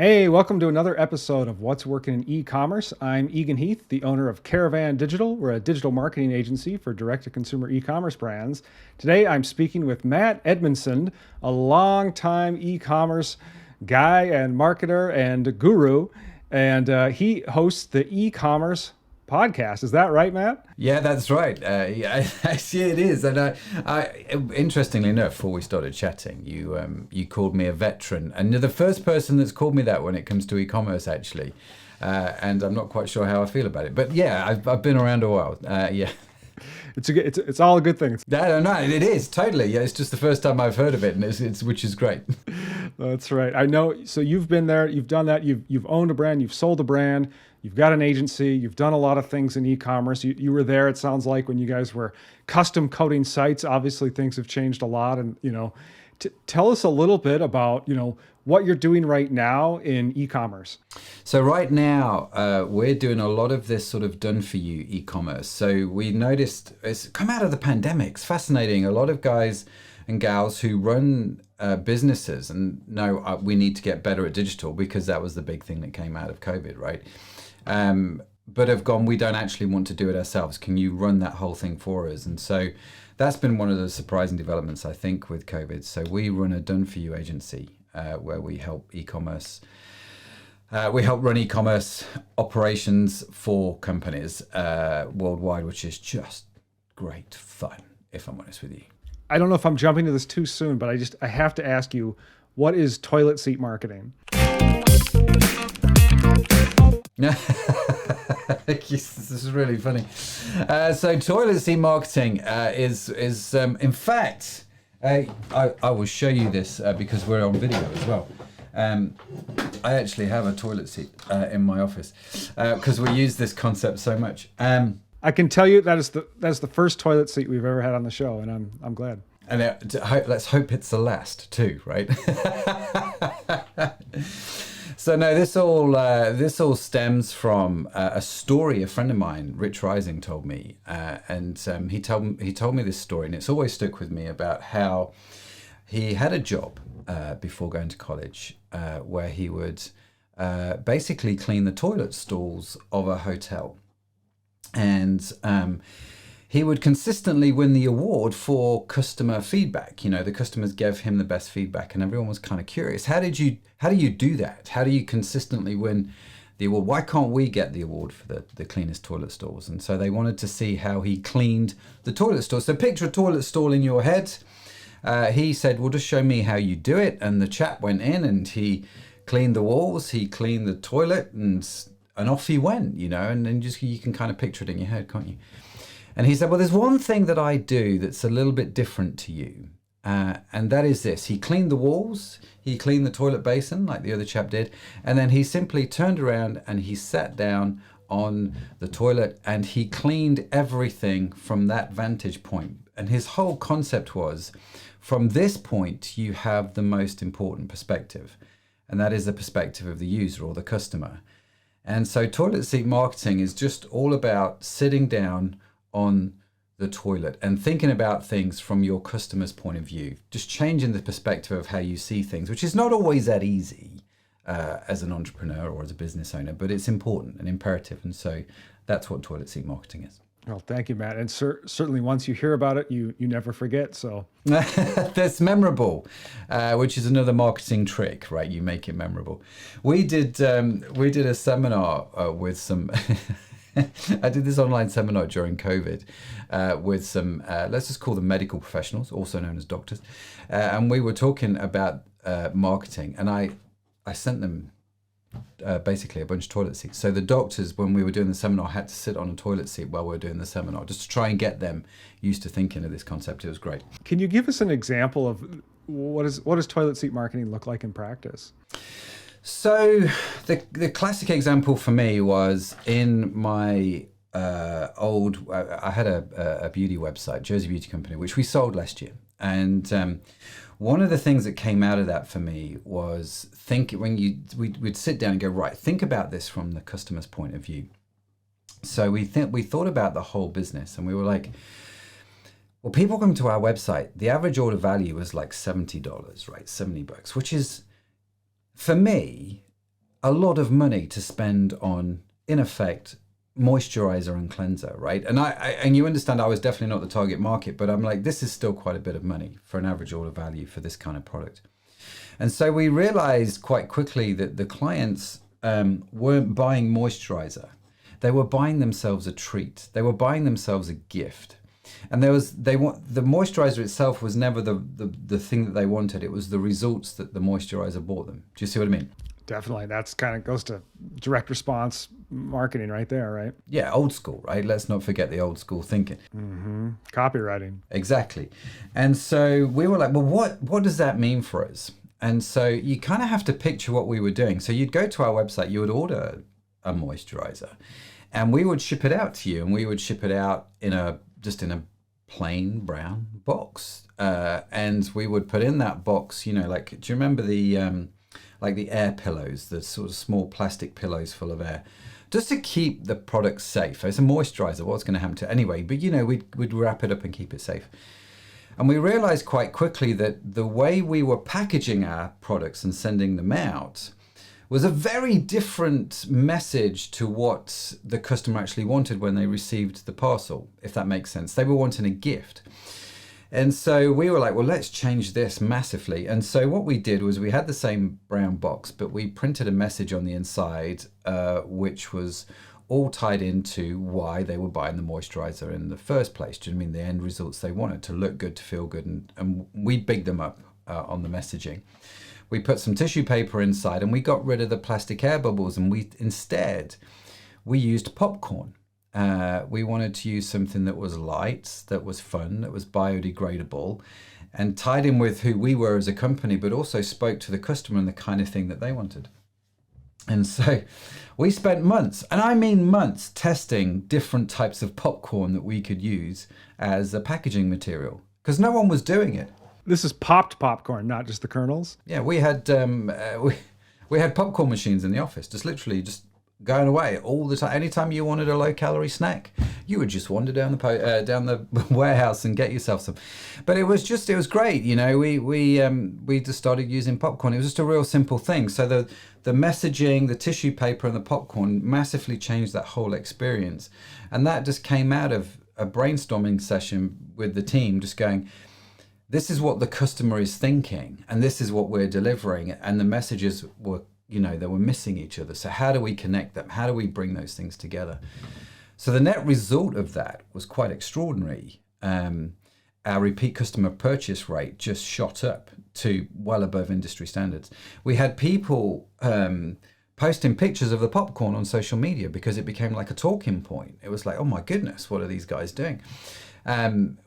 Hey, welcome to another episode of What's Working in E-commerce. I'm Egan Heath, the owner of Aurion Digital. We're a digital marketing agency for direct-to-consumer e-commerce brands. Today, I'm speaking with Matt Edmundson, a longtime e-commerce guy and marketer and guru, and he hosts the e-commerce podcast. Is that right, Matt? Yeah, that's right. Yeah, actually, it is. And interestingly enough, before we started chatting, you called me a veteran, and you're the first person that's called me that when it comes to e-commerce, actually. And I'm not quite sure how I feel about it, but yeah, I've been around a while. Yeah. It's all a good thing. No, it is totally. Yeah, it's just the first time I've heard of it, and it's which is great. That's right. I know. So you've been there. You've done that. You've owned a brand. You've sold a brand. You've got an agency. You've done a lot of things in e-commerce. You were there. It sounds like when you guys were custom coding sites. Obviously, things have changed a lot. And tell us a little bit about what you're doing right now in e-commerce. So right now, we're doing a lot of this sort of done-for-you e-commerce. So we noticed it's come out of the pandemic. It's fascinating. A lot of guys and gals who run businesses and know we need to get better at digital because that was the big thing that came out of COVID, right? But have gone, we don't actually want to do it ourselves. Can you run that whole thing for us? And so that's been one of the surprising developments, I think, with COVID. So we run a done-for-you agency where we help e-commerce. We help run e-commerce operations for companies worldwide, which is just great fun, if I'm honest with you. I don't know if I'm jumping to this too soon, but I have to ask you, what is toilet seat marketing? This is really funny. So toilet seat marketing is in fact, I will show you this because we're on video as well. I actually have a toilet seat in my office because we use this concept so much. I can tell you that's the first toilet seat we've ever had on the show, and I'm glad. And let's hope it's the last too, right? So no, this all stems from a story a friend of mine, Rich Rising, told me, and he told me this story, and it's always stuck with me about how he had a job before going to college where he would basically clean the toilet stalls of a hotel, and he would consistently win the award for customer feedback. The customers gave him the best feedback, and everyone was kind of curious. How do you do that? How do you consistently win the award? Why can't we get the award for the cleanest toilet stalls? And so they wanted to see how he cleaned the toilet stall. So picture a toilet stall in your head. He said, well, just show me how you do it. And the chap went in and he cleaned the walls, he cleaned the toilet, and off he went, and then just you can kind of picture it in your head, can't you? And he said, well, there's one thing that I do that's a little bit different to you. And that is this. He cleaned the walls, he cleaned the toilet basin like the other chap did. And then he simply turned around and he sat down on the toilet and he cleaned everything from that vantage point. And his whole concept was, from this point, you have the most important perspective. And that is the perspective of the user or the customer. And so toilet seat marketing is just all about sitting down on the toilet and thinking about things from your customer's point of view, just changing the perspective of how you see things, which is not always that easy as an entrepreneur or as a business owner, but it's important and imperative. And so that's what toilet seat marketing is. Well, thank you, Matt. And certainly once you hear about it, you never forget. So that's memorable, which is another marketing trick, right? You make it memorable. We did a seminar with some. I did this online seminar during COVID with some, let's just call them medical professionals, also known as doctors. And we were talking about marketing, and I sent them basically a bunch of toilet seats. So the doctors, when we were doing the seminar, had to sit on a toilet seat while we were doing the seminar, just to try and get them used to thinking of this concept. It was great. Can you give us an example of what does toilet seat marketing look like in practice? So the classic example for me was in my I had a beauty website, Jersey Beauty Company, which we sold last year. And one of the things that came out of that for me was we'd sit down and go, right, think about this from the customer's point of view. So we thought about the whole business, and we were like, well, people come to our website, the average order value was like $70, right? $70, which is, for me, a lot of money to spend on, in effect, moisturizer and cleanser, right? And you understand I was definitely not the target market, but I'm like, this is still quite a bit of money for an average order value for this kind of product. And so we realized quite quickly that the clients weren't buying moisturizer. They were buying themselves a treat. They were buying themselves a gift. And the moisturizer itself was never the thing that they wanted. It was the results that the moisturizer brought them. Do you see what I mean? Definitely. That's kind of goes to direct response marketing right there, right? Yeah, old school, right? Let's not forget the old school thinking. Mm-hmm. Copywriting. Exactly. And so we were like, well, what does that mean for us? And so you kind of have to picture what we were doing. So you'd go to our website, you would order a moisturizer, and we would ship it out to you, and we would ship it out in a plain brown box. And we would put in that box, like, do you remember the air pillows, the sort of small plastic pillows full of air, just to keep the product safe? It's a moisturizer. What's going to happen to it anyway? But we'd wrap it up and keep it safe. And we realized quite quickly that the way we were packaging our products and sending them out was a very different message to what the customer actually wanted when they received the parcel, if that makes sense. They were wanting a gift. And so we were like, well, let's change this massively. And so what we did was we had the same brown box, but we printed a message on the inside, which was all tied into why they were buying the moisturizer in the first place. Do you know what I mean? The end results they wanted, to look good, to feel good. And we bigged them up on the messaging. We put some tissue paper inside, and we got rid of the plastic air bubbles, and we used popcorn. We wanted to use something that was light, that was fun, that was biodegradable, and tied in with who we were as a company, but also spoke to the customer and the kind of thing that they wanted. And so we spent months, and I mean months, testing different types of popcorn that we could use as a packaging material, because no one was doing it. This is popped popcorn, not just the kernels. Yeah, we had we had popcorn machines in the office, just literally going away all the time. Anytime you wanted a low-calorie snack, you would just wander down the warehouse and get yourself some. But it was great, We just started using popcorn. It was just a real simple thing. So the messaging, the tissue paper, and the popcorn massively changed that whole experience, and that just came out of a brainstorming session with the team, just going, this is what the customer is thinking, and this is what we're delivering, and the messages were, they were missing each other. So how do we connect them? How do we bring those things together? So the net result of that was quite extraordinary. Our repeat customer purchase rate just shot up to well above industry standards. We had people posting pictures of the popcorn on social media because it became like a talking point. It was like, oh my goodness, what are these guys doing?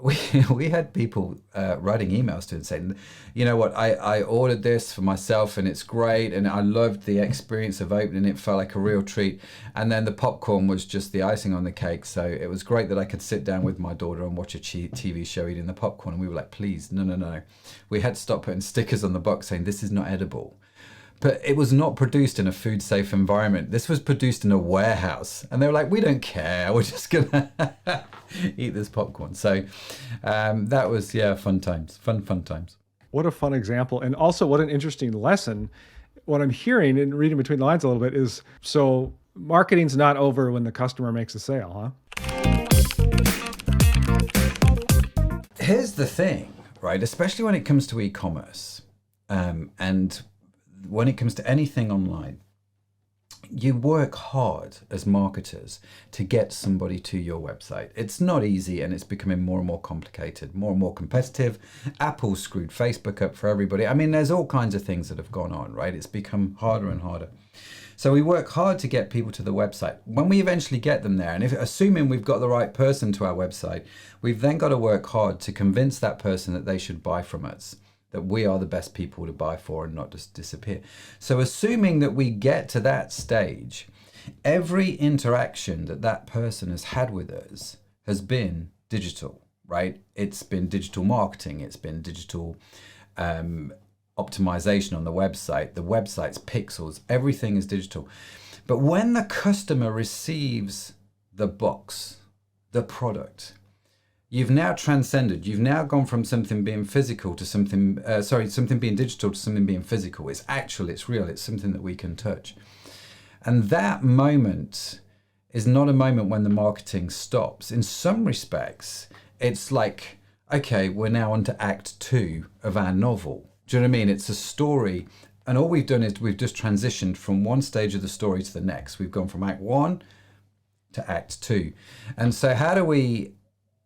We had people writing emails to and saying, you know what, I ordered this for myself and it's great, and I loved the experience of opening it. Felt like a real treat, and then the popcorn was just the icing on the cake. So it was great that I could sit down with my daughter and watch a TV show eating the popcorn. And we were like, please, no. We had to stop putting stickers on the box saying this is not edible. But it was not produced in a food safe environment. This was produced in a warehouse. And they were like, we don't care. We're just going to eat this popcorn. So that was, fun times. Fun times. What a fun example. And also what an interesting lesson. What I'm hearing and reading between the lines a little bit is, so marketing's not over when the customer makes a sale, huh? Here's the thing, right? Especially when it comes to e-commerce and when it comes to anything online, you work hard as marketers to get somebody to your website. It's not easy, and it's becoming more and more complicated, more and more competitive. Apple screwed Facebook up for everybody. I mean, there's all kinds of things that have gone on, right? It's become harder and harder. So we work hard to get people to the website. When we eventually get them there, and assuming we've got the right person to our website, we've then got to work hard to convince that person that they should buy from us, that we are the best people to buy for and not just disappear. So assuming that we get to that stage, every interaction that person has had with us has been digital, right? It's been digital marketing. It's been digital optimization on the website's pixels, everything is digital. But when the customer receives the box, the product, you've now transcended. You've now gone from something being physical to something being digital to something being physical. It's actual, it's real, it's something that we can touch. And that moment is not a moment when the marketing stops. In some respects, it's like, okay, we're now on to act 2 of our novel. Do you know what I mean? It's a story. And all we've done is we've just transitioned from one stage of the story to the next. We've gone from act 1 to act 2. And so how do we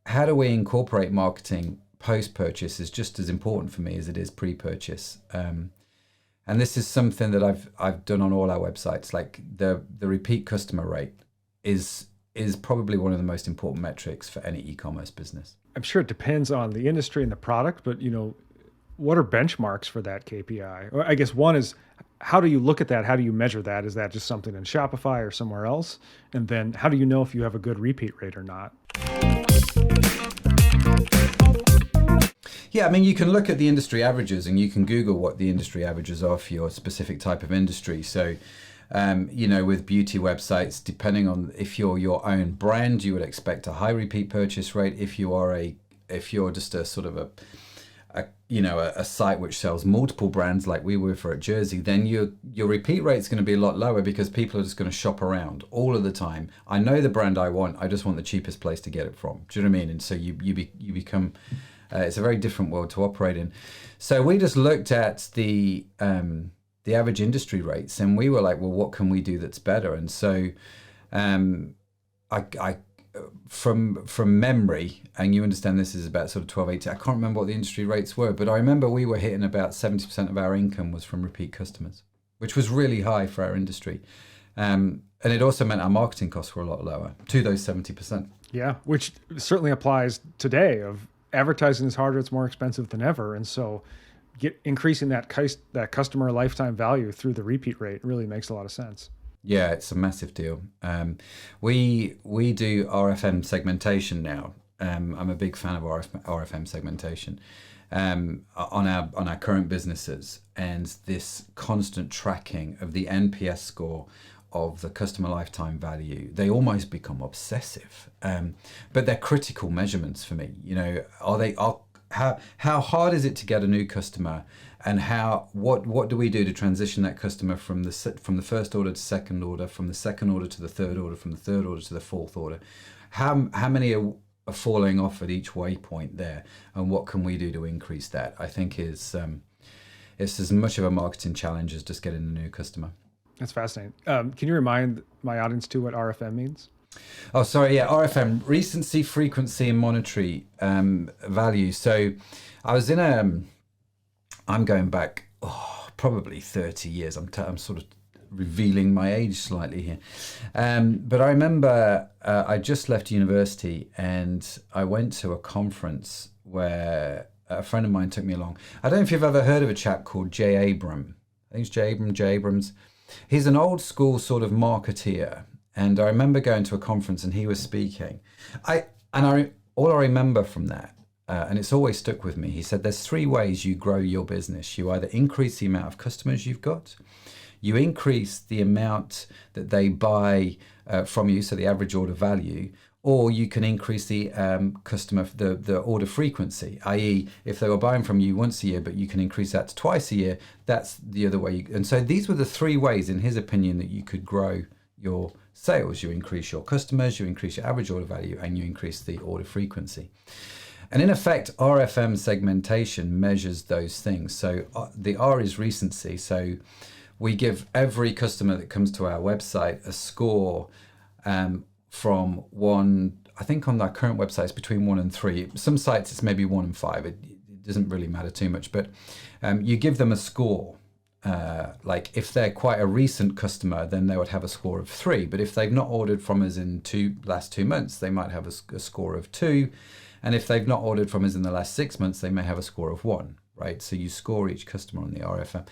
incorporate marketing post-purchase is just as important for me as it is pre-purchase. And this is something that I've done on all our websites. Like the repeat customer rate is probably one of the most important metrics for any e-commerce business. I'm sure it depends on the industry and the product, but what are benchmarks for that KPI? Or I guess one is, how do you look at that? How do you measure that? Is that just something in Shopify or somewhere else? And then how do you know if you have a good repeat rate or not? Yeah, I mean, you can look at the industry averages and you can Google what the industry averages are for your specific type of industry. So, with beauty websites, depending on if you're your own brand, you would expect a high repeat purchase rate. If you're just a sort of a site which sells multiple brands like we were for at Jersey, then your repeat rate is going to be a lot lower because people are just going to shop around all of the time. I know the brand I want. I just want the cheapest place to get it from. Do you know what I mean? And so you become it's a very different world to operate in. So we just looked at the average industry rates, and we were like, well, what can we do that's better? And so, I from memory, and you understand this is about sort of 12, 18. I can't remember what the industry rates were, but I remember we were hitting about 70% of our income was from repeat customers, which was really high for our industry. And it also meant our marketing costs were a lot lower to those 70%. Yeah, which certainly applies today. Of advertising is harder; it's more expensive than ever, and so increasing that customer lifetime value through the repeat rate really makes a lot of sense. Yeah, it's a massive deal. We do RFM segmentation now. I'm a big fan of RFM segmentation on our current businesses, and this constant tracking of the NPS score of the customer lifetime value. They almost become obsessive, but they're critical measurements for me. How hard is it to get a new customer, and what do we do to transition that customer from the first order to second order, from the second order to the third order, from the third order to the fourth order? How many are falling off at each waypoint there, and what can we do to increase that? I think it's as much of a marketing challenge as just getting a new customer. That's fascinating. Can you remind my audience too what RFM means? Oh, sorry. Yeah, RFM, recency, frequency, and monetary value. So I was I'm going back probably 30 years. I'm sort of revealing my age slightly here. But I remember I just left university and I went to a conference where a friend of mine took me along. I don't know if you've ever heard of a chap Called Jay Abram. I think it's Jay Abrams. He's an old school sort of marketeer. And I remember going to a conference and he was speaking. All I remember from that, and it's always stuck with me, he said there's 3 ways you grow your business. You either increase the amount of customers you've got, you increase the amount that they buy from you, so the average order value, or you can increase the the order frequency, i.e. if they were buying from you once a year, but you can increase that to twice a year, that's the other way. And so these were the 3 ways, in his opinion, that you could grow your sales. You increase your customers, you increase your average order value, and you increase the order frequency. And in effect, RFM segmentation measures those things. So the R is recency. So we give every customer that comes to our website a score from 1, I think on our current website it's between 1 and 3. Some sites it's maybe 1 and 5. It doesn't really matter too much, but you give them a score. Like if they're quite a recent customer, then they would have a score of 3. But if they've not ordered from us in last 2 months, they might have a score of 2. And if they've not ordered from us in the last 6 months, they may have a score of 1, right? So you score each customer on the RFM.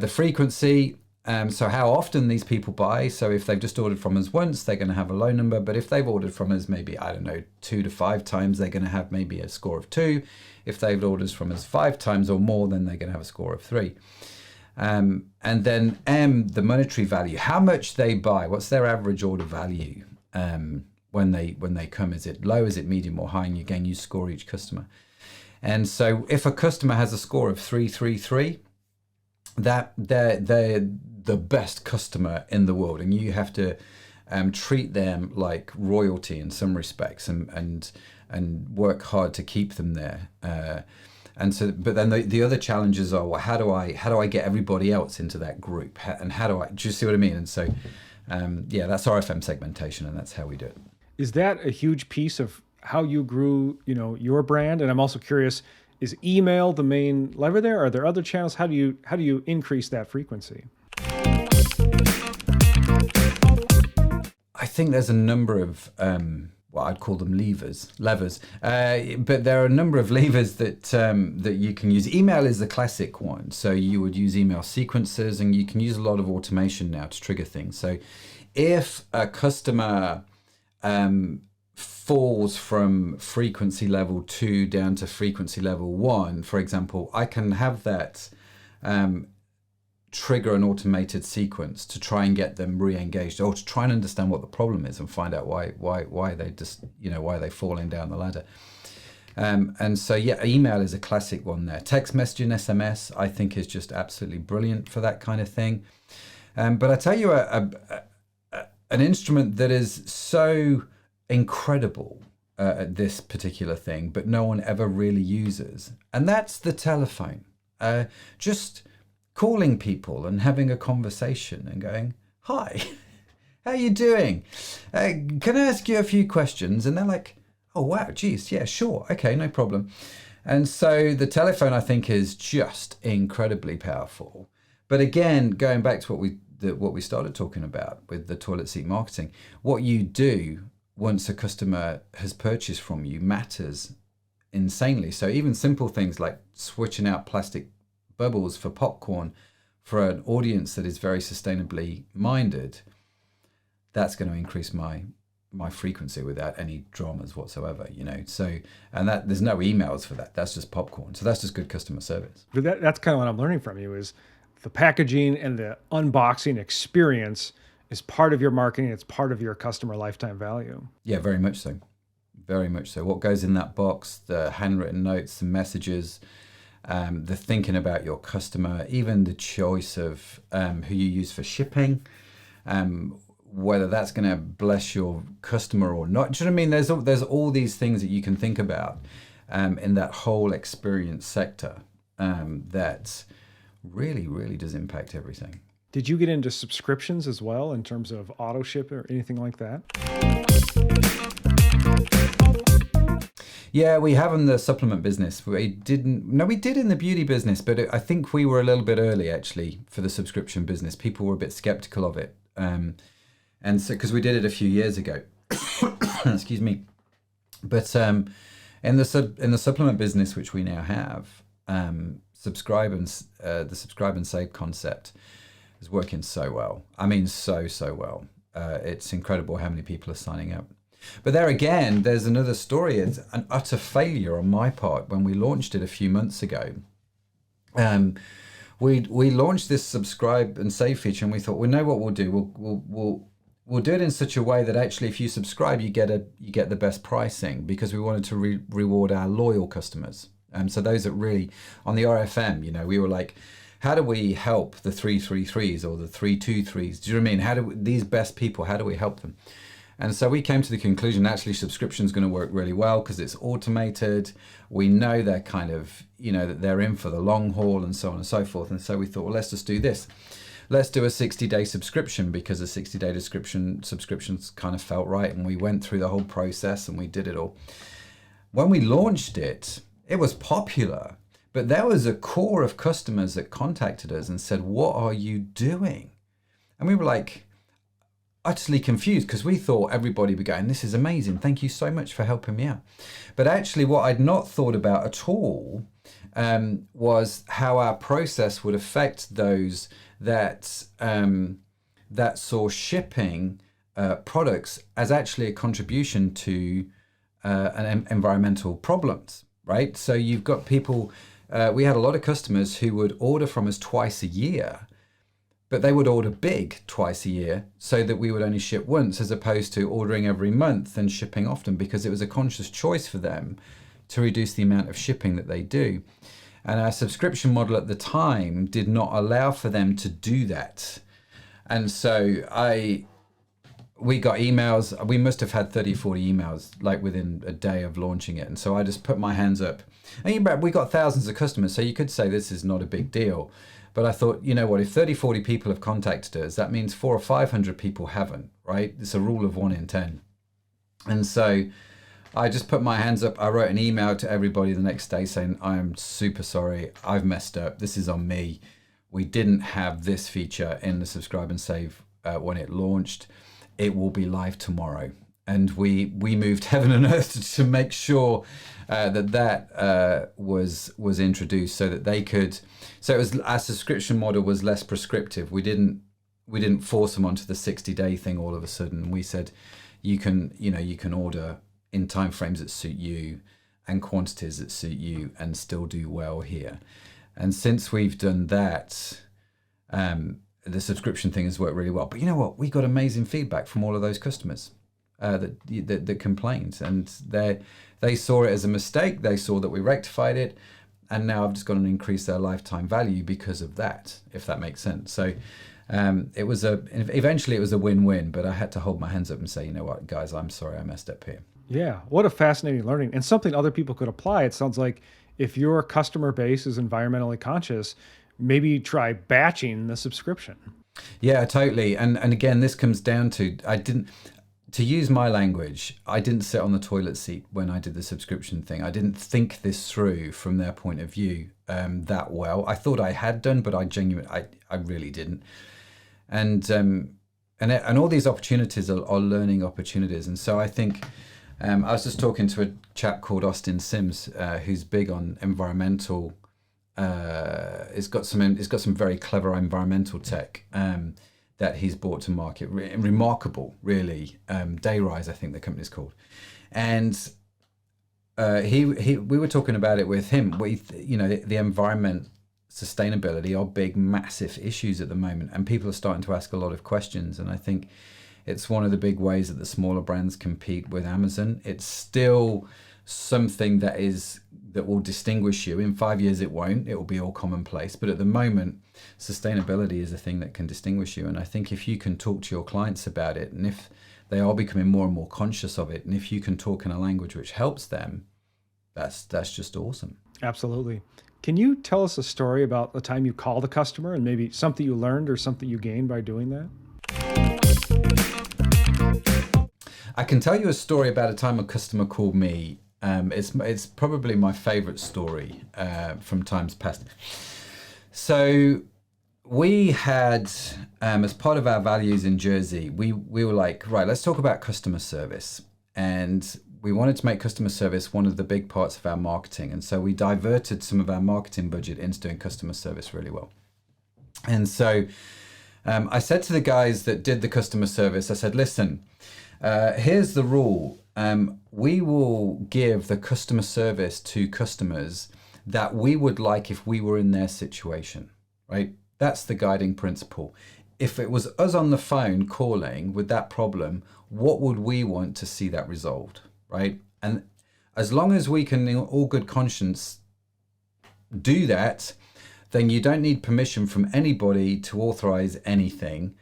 The frequency, so how often these people buy. So if they've just ordered from us once, they're going to have a low number. But if they've ordered from us maybe, 2 to 5 times, they're going to have maybe a score of 2. If they've ordered from us 5 times or more, then they're going to have a score of 3. And then M, the monetary value, how much they buy, what's their average order value when they come? Is it low, is it medium or high? And again, you score each customer. And so if a customer has a score of 333, that they're the best customer in the world, and you have to treat them like royalty in some respects, and work hard to keep them there. And so, but then the other challenges are, well, how do I get everybody else into that group, and do you see what I mean? And so, that's RFM segmentation, and that's how we do it. Is that a huge piece of how you grew, your brand? And I'm also curious, is email the main lever there? Are there other channels? How do you increase that frequency? I think there's a number of I'd call them levers, but there are a number of levers that you can use. Email is the classic one, so you would use email sequencers, and you can use a lot of automation now to trigger things. So if a customer falls from frequency level 2 down to frequency level 1, for example, I can have that trigger an automated sequence to try and get them re-engaged, or to try and understand what the problem is and find out why they just why they're falling down the ladder. And so email is a classic one there. Text messaging, SMS, I think is just absolutely brilliant for that kind of thing. But I tell you, an instrument that is so incredible at this particular thing, but no one ever really uses, and that's the telephone. Just calling people and having a conversation and going, "Hi, how you doing? Can I ask you a few questions?" And they're like, "Oh wow, geez, yeah, sure, okay, no problem." And so the telephone, I think, is just incredibly powerful. But again, going back to what we started talking about with the toilet seat marketing, what you do once a customer has purchased from you matters insanely. So even simple things like switching out plastic bubbles for popcorn for an audience that is very sustainably minded, that's going to increase my frequency without any dramas whatsoever, So, and that there's no emails for that. That's just popcorn. So that's just good customer service. But that's kind of what I'm learning from you, is the packaging and the unboxing experience is part of your marketing. It's part of your customer lifetime value. Yeah, very much so. Very much so. What goes in that box, the handwritten notes, the messages, the thinking about your customer, even the choice of who you use for shipping, whether that's going to bless your customer or not. Do you know what I mean? There's all these things that you can think about in that whole experience sector that really, really does impact everything. Did you get into subscriptions as well in terms of auto ship or anything like that? Yeah, we have in the supplement business. We did in the beauty business, but I think we were a little bit early actually for the subscription business. People were a bit skeptical of it. And so, because we did it a few years ago, excuse me. But in the supplement business, which we now have, the subscribe and save concept is working so well. I mean, so well. It's incredible how many people are signing up. But there again, there's another story. It's an utter failure on my part when we launched it a few months ago. We launched this subscribe and save feature, and we thought, we know what we'll do. We'll do it in such a way that actually, if you subscribe, you get the best pricing, because we wanted to reward our loyal customers. So those that really on the RFM, we were like, how do we help the 333s or the 323s? Do you know what I mean? How do these best people? How do we help them? And so we came to the conclusion, actually, subscription is going to work really well because it's automated. We know they're kind of, that they're in for the long haul and so on and so forth. And so we thought, well, let's just do this. Let's do a 60-day subscription, because a 60-day subscriptions kind of felt right. And we went through the whole process and we did it all. When we launched it, it was popular, but there was a core of customers that contacted us and said, what are you doing? And we were like, utterly confused, because we thought everybody would be going, this is amazing, thank you so much for helping me out. But actually what I'd not thought about at all was how our process would affect those that saw shipping products as actually a contribution to environmental problems, right? So you've got people, we had a lot of customers who would order from us twice a year, but they would order big twice a year so that we would only ship once, as opposed to ordering every month and shipping often, because it was a conscious choice for them to reduce the amount of shipping that they do. And our subscription model at the time did not allow for them to do that. And so we got emails. We must have had 30, 40 emails like within a day of launching it. And so I just put my hands up. And we got thousands of customers. So you could say this is not a big deal. But I thought, you know what, if 30, 40 people have contacted us, that means 400 or 500 people haven't, right? It's a rule of 1 in 10. And so I just put my hands up. I wrote an email to everybody the next day saying, I am super sorry. I've messed up. This is on me. We didn't have this feature in the subscribe and save when it launched. It will be live tomorrow. And we moved heaven and earth to make sure that was introduced so that they could. So it was, our subscription model was less prescriptive. We didn't force them onto the 60-day thing all of a sudden. We said you can order in timeframes that suit you and quantities that suit you and still do well here. And since we've done that, the subscription thing has worked really well. But you know what? We got amazing feedback from all of those customers that complained, and they saw it as a mistake. They saw that we rectified it, and now I've just got to increase their lifetime value because of that, if that makes sense. So eventually it was a win-win, but I had to hold my hands up and say, you know what, guys, I'm sorry I messed up here. Yeah, what a fascinating learning, and something other people could apply. It sounds like if your customer base is environmentally conscious, maybe try batching the subscription. Yeah, totally. And again, this comes down to, to use my language, I didn't sit on the toilet seat when I did the subscription thing. I didn't think this through from their point of view that well. I thought I had done, but I really didn't. And all these opportunities are learning opportunities. And so I think, I was just talking to a chap called Austin Sims, who's big on environmental. He's got some very clever environmental tech that he's brought to market. Remarkable, really. Dayrise, I think the company's called. And we were talking about it with him. The environment, sustainability are big, massive issues at the moment, and people are starting to ask a lot of questions. And I think it's one of the big ways that the smaller brands compete with Amazon. It's still something that will distinguish you. In 5 years, it won't. It will be all commonplace. But at the moment, sustainability is a thing that can distinguish you. And I think if you can talk to your clients about it, and if they are becoming more and more conscious of it, and if you can talk in a language which helps them, that's just awesome. Absolutely. Can you tell us a story about the time you called a customer and maybe something you learned or something you gained by doing that? I can tell you a story about a time a customer called me. It's probably my favorite story from times past. So we had, as part of our values in Jersey, we were like, right, let's talk about customer service. And we wanted to make customer service one of the big parts of our marketing. And so we diverted some of our marketing budget into doing customer service really well. And so I said to the guys that did the customer service, I said, listen, here's the rule. We will give the customer service to customers that we would like if we were in their situation, right? That's the guiding principle. If it was us on the phone calling with that problem, what would we want to see that resolved, right? And as long as we can, in all good conscience, do that, then you don't need permission from anybody to authorize anything,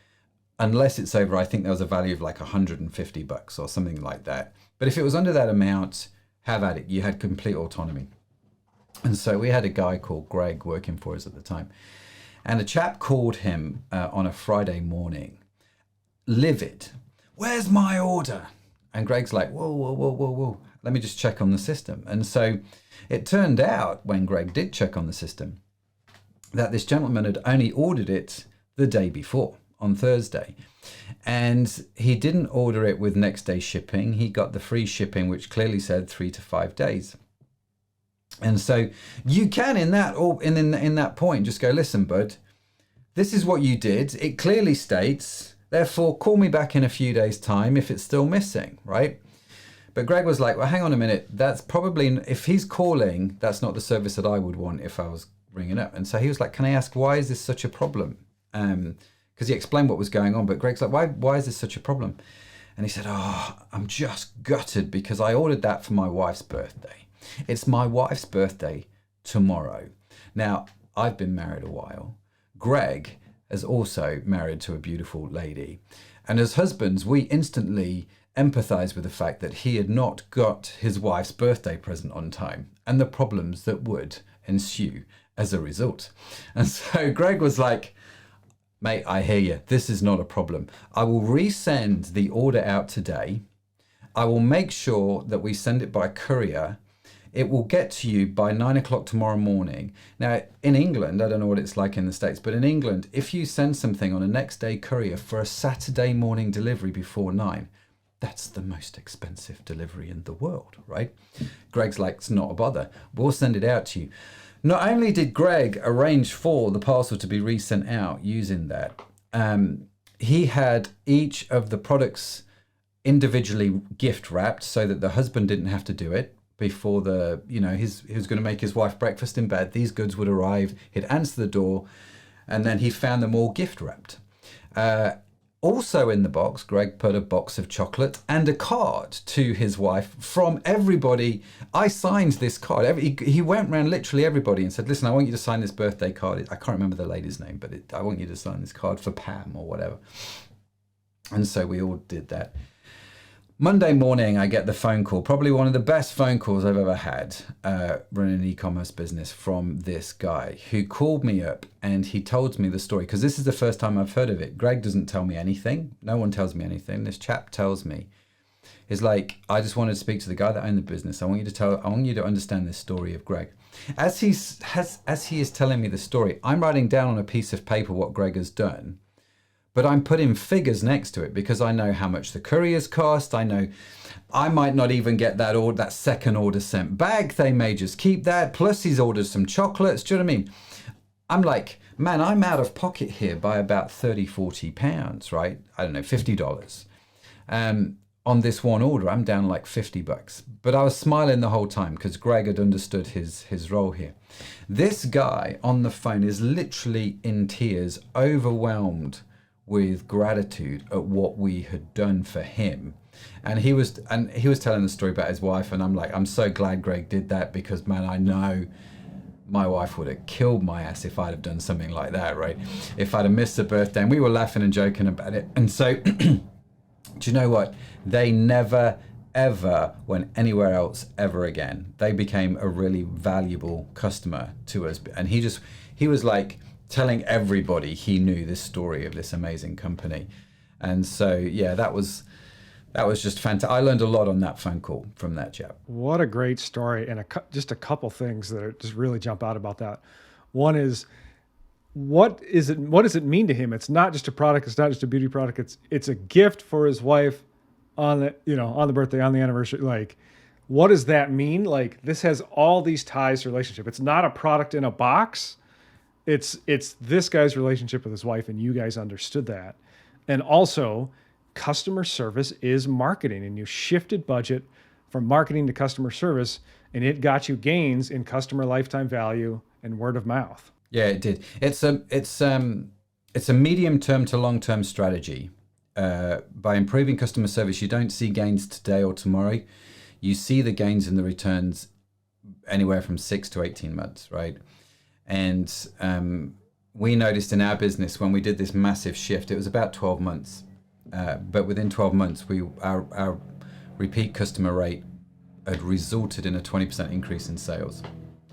unless it's over, I think there was a value of like $150 or something like that. But if it was under that amount, have at it. You had complete autonomy. And so we had a guy called Greg working for us at the time. And a chap called him on a Friday morning, livid. Where's my order? And Greg's like, whoa. Let me just check on the system. And so it turned out, when Greg did check on the system, that this gentleman had only ordered it the day before, on Thursday. And he didn't order it with next day shipping. He got the free shipping, which clearly said 3 to 5 days. And so you can, in that point, just go, listen, bud, this is what you did. It clearly states, therefore, call me back in a few days' time if it's still missing, right? But Greg was like, well, hang on a minute. That's probably, if he's calling, that's not the service that I would want if I was ringing up. And so he was like, can I ask, why is this such a problem? Because he explained what was going on. But Greg's like, why is this such a problem? And he said, I'm just gutted because I ordered that for my wife's birthday. It's my wife's birthday tomorrow. Now, I've been married a while. Greg is also married to a beautiful lady. And as husbands, we instantly empathize with the fact that he had not got his wife's birthday present on time and the problems that would ensue as a result. And so Greg was like, mate, I hear you. This is not a problem. I will resend the order out today. I will make sure that we send it by courier. It will get to you by 9 o'clock tomorrow morning. Now, in England, I don't know what it's like in the States, but in England, if you send something on a next day courier for a Saturday morning delivery before 9, that's the most expensive delivery in the world, right? Greg's like, it's not a bother. We'll send it out to you. Not only did Greg arrange for the parcel to be resent out using that, he had each of the products individually gift wrapped so that the husband didn't have to do it before he was going to make his wife breakfast in bed. These goods would arrive, he'd answer the door, and then he found them all gift wrapped. Also in the box, Greg put a box of chocolate and a card to his wife from everybody. I signed this card. He went around literally everybody and said, listen, I want you to sign this birthday card. I can't remember the lady's name, but I want you to sign this card for Pam or whatever. And so we all did that. Monday morning, I get the phone call, probably one of the best phone calls I've ever had running an e-commerce business, from this guy who called me up and he told me the story, because this is the first time I've heard of it. Greg doesn't tell me anything. No one tells me anything. This chap tells me. He's like, I just wanted to speak to the guy that owned the business. I want you to understand this story of Greg. As he is telling me the story, I'm writing down on a piece of paper what Greg has done. But I'm putting figures next to it because I know how much the couriers cost. I know I might not even get that second order sent back. They may just keep that. Plus he's ordered some chocolates. Do you know what I mean? I'm like, man, I'm out of pocket here by about 30, 40 pounds, right? I don't know, $50. On this one order, I'm down like $50. But I was smiling the whole time because Greg had understood his role here. This guy on the phone is literally in tears, overwhelmed with gratitude at what we had done for him. And he was telling the story about his wife, and I'm like, I'm so glad Greg did that, because man, I know my wife would have killed my ass if I'd have done something like that, right? If I'd have missed the birthday. And we were laughing and joking about it. And so do you know what? They never ever went anywhere else ever again. They became a really valuable customer to us. And he was like telling everybody he knew this story of this amazing company. And so, yeah, that was just fantastic. I learned a lot on that phone call from that chap. What a great story. And just a couple things that just really jump out about that. One is, what does it mean to him? It's not just a product. It's not just a beauty product. It's a gift for his wife on the birthday, on the anniversary. Like, what does that mean? Like, this has all these ties to relationship. It's not a product in a box. It's this guy's relationship with his wife, and you guys understood that. And also, customer service is marketing, and you shifted budget from marketing to customer service, and it got you gains in customer lifetime value and word of mouth. Yeah, it did. It's a medium-term to long-term strategy. By improving customer service, you don't see gains today or tomorrow. You see the gains in the returns anywhere from 6 to 18 months, right? And we noticed in our business when we did this massive shift, it was about 12 months. But within 12 months, our repeat customer rate had resulted in a 20% increase in sales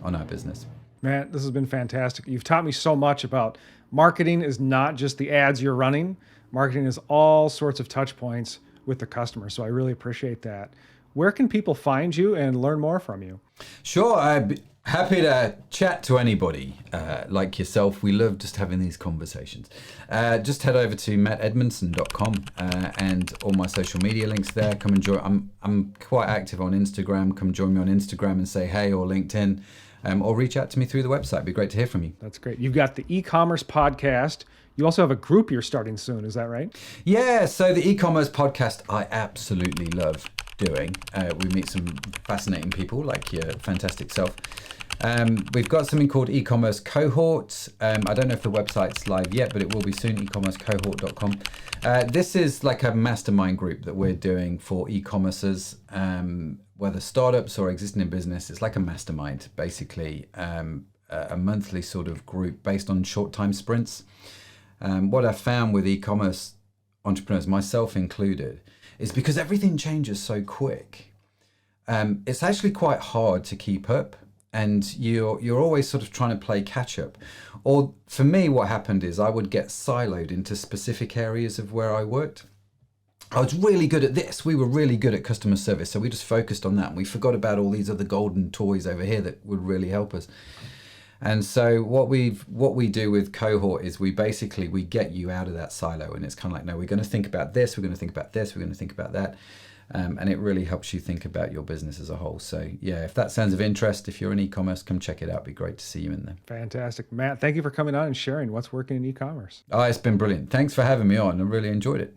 on our business. Matt, this has been fantastic. You've taught me so much about marketing is not just the ads you're running. Marketing is all sorts of touch points with the customer. So I really appreciate that. Where can people find you and learn more from you? Sure. I'd be happy to chat to anybody like yourself. We love just having these conversations. Just head over to mattedmundson.com and all my social media links there. Come and join. I'm quite active on Instagram. Come join me on Instagram and say hey, or LinkedIn. Or reach out to me through the website. It'd be great to hear from you. That's great. You've got the e-commerce podcast. You also have a group you're starting soon. Is that right? Yeah. So the e-commerce podcast, I absolutely love doing. We meet some fascinating people like your fantastic self. We've got something called e-commerce cohort. I don't know if the website's live yet, but it will be soon, ecommercecohort.com. This is like a mastermind group that we're doing for e-commercers, whether startups or existing in business. It's like a mastermind, basically. a monthly sort of group based on short time sprints. What I found with e-commerce entrepreneurs, myself included, is because everything changes so quick. It's actually quite hard to keep up, and you're always sort of trying to play catch up. Or for me, what happened is I would get siloed into specific areas of where I worked. I was really good at this. We were really good at customer service, so we just focused on that, and we forgot about all these other golden toys over here that would really help us. And so what we do with Cohort is we get you out of that silo, and it's kind of like, no, we're going to think about this, we're going to think about this, we're going to think about that. And it really helps you think about your business as a whole. So yeah, if that sounds of interest, if you're in e-commerce, come check it out. It'd be great to see you in there. Fantastic. Matt, thank you for coming on and sharing what's working in e-commerce. Oh, it's been brilliant. Thanks for having me on. I really enjoyed it.